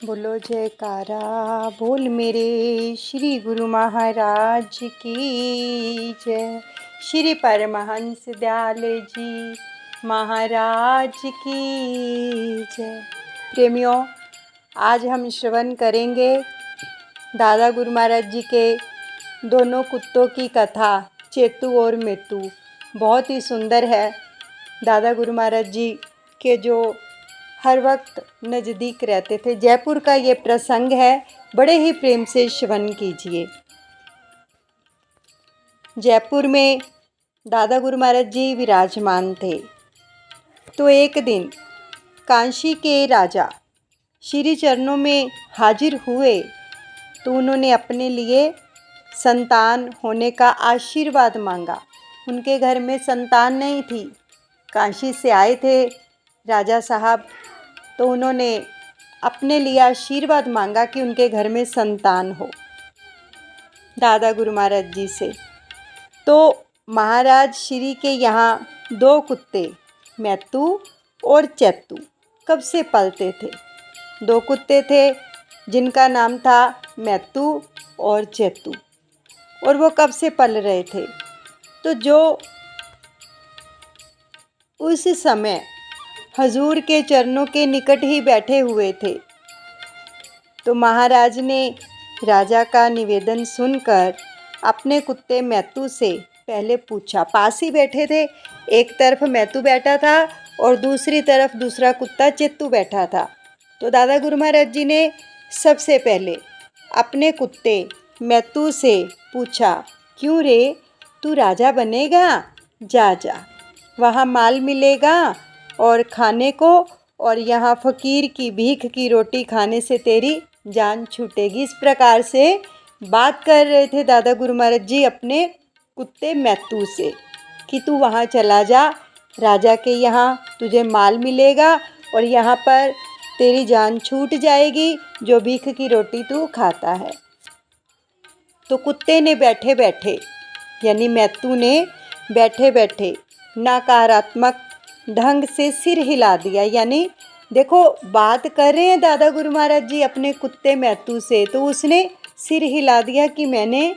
बोलो जयकारा बोल मेरे श्री गुरु महाराज की जय। श्री परमहंस दयाल जी महाराज की जय। प्रेमियों, आज हम श्रवण करेंगे दादा गुरु महाराज जी के दोनों कुत्तों की कथा, चेतू और मेतू। बहुत ही सुंदर है। दादा गुरु महाराज जी के जो हर वक्त नज़दीक रहते थे। जयपुर का ये प्रसंग है, बड़े ही प्रेम से श्रवण कीजिए। जयपुर में दादा गुरु महाराज जी विराजमान थे। तो एक दिन काशी के राजा श्री चरणों में हाजिर हुए तो उन्होंने अपने लिए संतान होने का आशीर्वाद मांगा। उनके घर में संतान नहीं थी। काशी से आए थे राजा साहब, तो उन्होंने अपने लिए आशीर्वाद मांगा कि उनके घर में संतान हो दादा गुरु महाराज जी से। तो महाराज श्री के यहाँ दो कुत्ते मैतू और चेतू कब से पलते थे। दो कुत्ते थे जिनका नाम था मैतू और चेतू, और वो कब से पल रहे थे। तो जो उस समय हजूर के चरणों के निकट ही बैठे हुए थे, तो महाराज ने राजा का निवेदन सुनकर अपने कुत्ते मैतू से पहले पूछा। पास ही बैठे थे, एक तरफ मैतू बैठा था और दूसरी तरफ दूसरा कुत्ता चेतू बैठा था। तो दादा गुरु महाराज जी ने सबसे पहले अपने कुत्ते मैतू से पूछा, क्यों रे, तू राजा बनेगा? जा जा, वहाँ माल मिलेगा और खाने को, और यहाँ फ़कीर की भीख की रोटी खाने से तेरी जान छूटेगी। इस प्रकार से बात कर रहे थे दादा गुरु महाराज जी अपने कुत्ते मैतू से कि तू वहाँ चला जा, राजा के यहाँ तुझे माल मिलेगा और यहाँ पर तेरी जान छूट जाएगी जो भीख की रोटी तू खाता है। तो कुत्ते ने बैठे बैठे, यानी मैतू ने बैठे बैठे नकारात्मक ढंग से सिर हिला दिया। यानी देखो, बात कर रहे हैं दादा गुरु महाराज जी अपने कुत्ते मैतू से, तो उसने सिर हिला दिया कि मैंने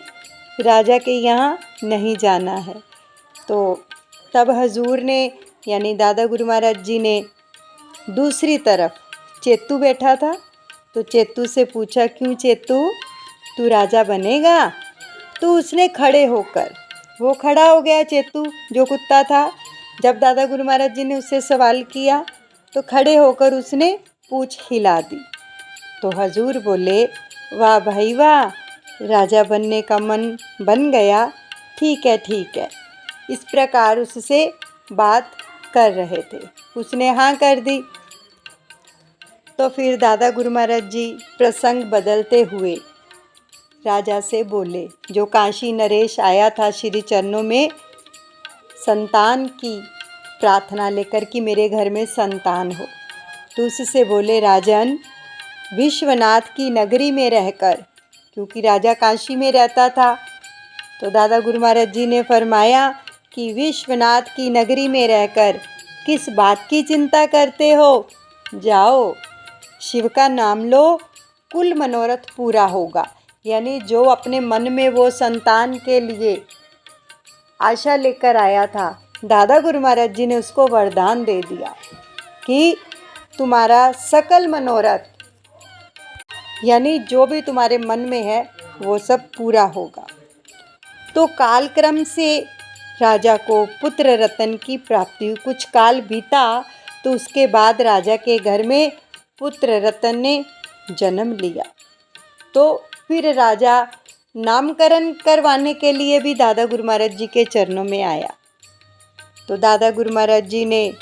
राजा के यहाँ नहीं जाना है। तो तब हजूर ने, यानी दादा गुरु महाराज जी ने दूसरी तरफ चेतू बैठा था, तो चेतू से पूछा, क्यों चेतू, तू राजा बनेगा? तो उसने खड़े होकर, वो खड़ा हो गया चेतू जो कुत्ता था। जब दादा गुरु महाराज जी ने उससे सवाल किया तो खड़े होकर उसने पूंछ हिला दी। तो हजूर बोले, वाह भाई वाह, राजा बनने का मन बन गया, ठीक है ठीक है। इस प्रकार उससे बात कर रहे थे। उसने हाँ कर दी। तो फिर दादा गुरु महाराज जी प्रसंग बदलते हुए राजा से बोले, जो काशी नरेश आया था श्री चरणों में संतान की प्रार्थना लेकर कि मेरे घर में संतान हो, तो उससे बोले, राजन, विश्वनाथ की नगरी में रहकर, क्योंकि राजा काशी में रहता था, तो दादा गुरु महाराज जी ने फरमाया कि विश्वनाथ की नगरी में रहकर किस बात की चिंता करते हो, जाओ शिव का नाम लो, कुल मनोरथ पूरा होगा। यानी जो अपने मन में वो संतान के लिए आशा लेकर आया था, दादा गुरु महाराज जी ने उसको वरदान दे दिया कि तुम्हारा सकल मनोरथ, यानी जो भी तुम्हारे मन में है वो सब पूरा होगा। तो कालक्रम से राजा को पुत्र रत्न की प्राप्ति हुई। कुछ काल बीता तो उसके बाद राजा के घर में पुत्र रत्न ने जन्म लिया। तो फिर राजा नामकरण करवाने के लिए भी दादा गुरु महाराज जी के चरणों में आया। तो दादा गुरु महाराज जी ने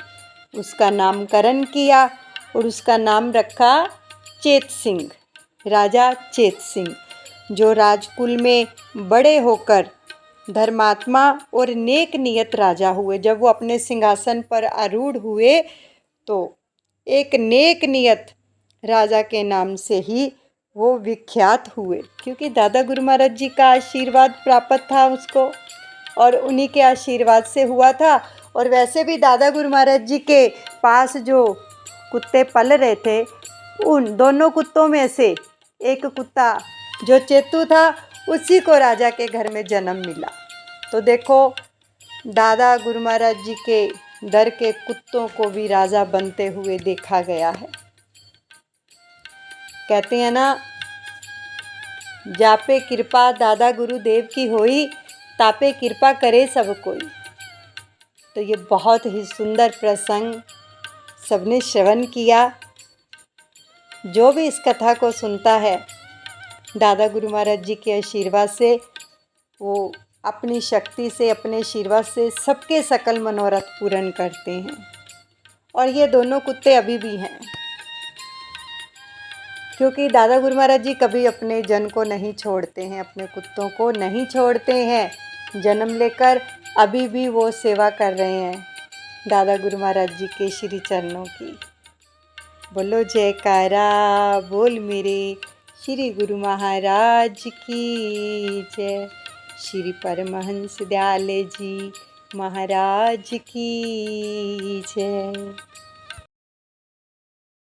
उसका नामकरण किया और उसका नाम रखा चेत सिंह, राजा चेत सिंह, जो राजकुल में बड़े होकर धर्मात्मा और नेक नियत राजा हुए। जब वो अपने सिंहासन पर आरूढ़ हुए तो एक नेक नियत राजा के नाम से ही वो विख्यात हुए, क्योंकि दादा गुरु महाराज जी का आशीर्वाद प्राप्त था उसको और उन्हीं के आशीर्वाद से हुआ था। और वैसे भी दादा गुरु महाराज जी के पास जो कुत्ते पल रहे थे उन दोनों कुत्तों में से एक कुत्ता जो चेतू था, उसी को राजा के घर में जन्म मिला। तो देखो, दादा गुरु महाराज जी के दर के कुत्तों को भी राजा बनते हुए देखा गया है। कहते हैं ना, जापे कृपा दादा गुरुदेव की होई, तापे कृपा करे सब कोई। तो ये बहुत ही सुंदर प्रसंग सबने श्रवण किया। जो भी इस कथा को सुनता है, दादा गुरु महाराज जी के आशीर्वाद से, वो अपनी शक्ति से, अपने आशीर्वाद से सबके सकल मनोरथ पूर्ण करते हैं। और ये दोनों कुत्ते अभी भी हैं, क्योंकि दादा गुरु महाराज जी कभी अपने जन को नहीं छोड़ते हैं, अपने कुत्तों को नहीं छोड़ते हैं। जन्म लेकर अभी भी वो सेवा कर रहे हैं दादा गुरु महाराज जी के श्री चरणों की। बोलो जयकारा बोल मेरे श्री गुरु महाराज की जय। श्री परमहंस दयाल जी महाराज की जय।